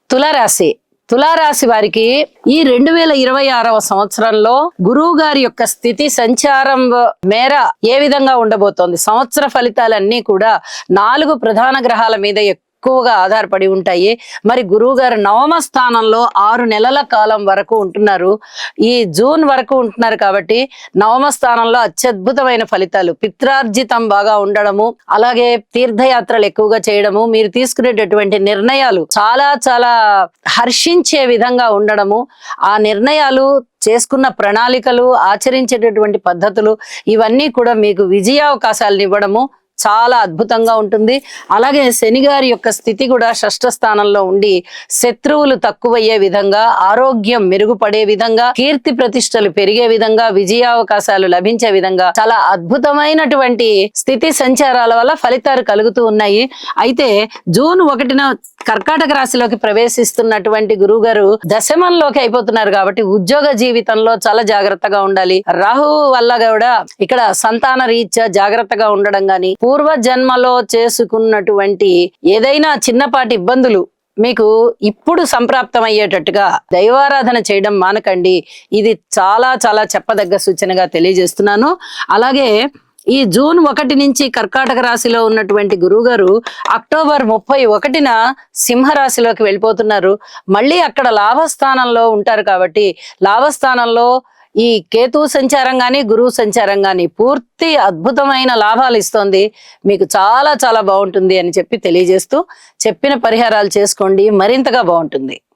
తులారాశి తులారాశి వారికి ఈ 2026వ సంవత్సరంలో గురువు గారి యొక్క స్థితి సంచారం మేర ఏ విధంగా ఉండబోతోంది? సంవత్సర ఫలితాలన్నీ కూడా 4 ప్రధాన గ్రహాల మీద ఎక్కువగా ఆధారపడి ఉంటాయి. మరి గురువు గారు నవమ స్థానంలో 6 నెలల కాలం వరకు ఉంటున్నారు. ఈ జూన్ వరకు ఉంటున్నారు కాబట్టి నవమ స్థానంలో అత్యద్భుతమైన ఫలితాలు, పిత్రార్జితం బాగా ఉండడము, అలాగే తీర్థయాత్రలు ఎక్కువగా చేయడము, మీరు తీసుకునేటటువంటి నిర్ణయాలు చాలా చాలా హర్షించే విధంగా ఉండడము, ఆ నిర్ణయాలు చేసుకున్న ప్రణాళికలు ఆచరించేటటువంటి పద్ధతులు ఇవన్నీ కూడా మీకు విజయావకాశాలను ఇవ్వడము చాలా అద్భుతంగా ఉంటుంది. అలాగే శని గారి యొక్క స్థితి కూడా 6ష్ఠ స్థానంలో ఉండి శత్రువులు తక్కువయ్యే విధంగా, ఆరోగ్యం మెరుగుపడే విధంగా, కీర్తి ప్రతిష్టలు పెరిగే విధంగా, విజయావకాశాలు లభించే విధంగా చాలా అద్భుతమైనటువంటి స్థితి సంచారాల వల్ల ఫలితాలు కలుగుతూ ఉన్నాయి. అయితే జూన్ 1న కర్కాటక రాశిలోకి ప్రవేశిస్తున్నటువంటి గురువు గారు దశమంలోకి అయిపోతున్నారు కాబట్టి ఉద్యోగ జీవితంలో చాలా జాగ్రత్తగా ఉండాలి. రాహు వల్ల కూడా ఇక్కడ సంతాన రీత్యా జాగ్రత్తగా ఉండడం గాని, పూర్వ జన్మలో చేసుకున్నటువంటి ఏదైనా చిన్నపాటి ఇబ్బందులు మీకు ఇప్పుడు సంప్రాప్తమయ్యేటట్టుగా దైవారాధన చేయడం మానకండి. ఇది చాలా చాలా చెప్పదగ్గ సూచనగా తెలియజేస్తున్నాను. అలాగే ఈ జూన్ 1 నుంచి కర్కాటక రాశిలో ఉన్నటువంటి గురువు గారు అక్టోబర్ 31న సింహరాశిలోకి వెళ్ళిపోతున్నారు. మళ్ళీ అక్కడ లాభస్థానంలో ఉంటారు కాబట్టి లాభస్థానంలో ఈ కేతు సంచారం గాని, గురువు సంచారం గాని పూర్తి అద్భుతమైన లాభాలు ఇస్తోంది. మీకు చాలా చాలా బాగుంటుంది అని చెప్పి తెలియజేస్తూ చెప్పిన పరిహారాలు చేసుకోండి, మరింతగా బాగుంటుంది.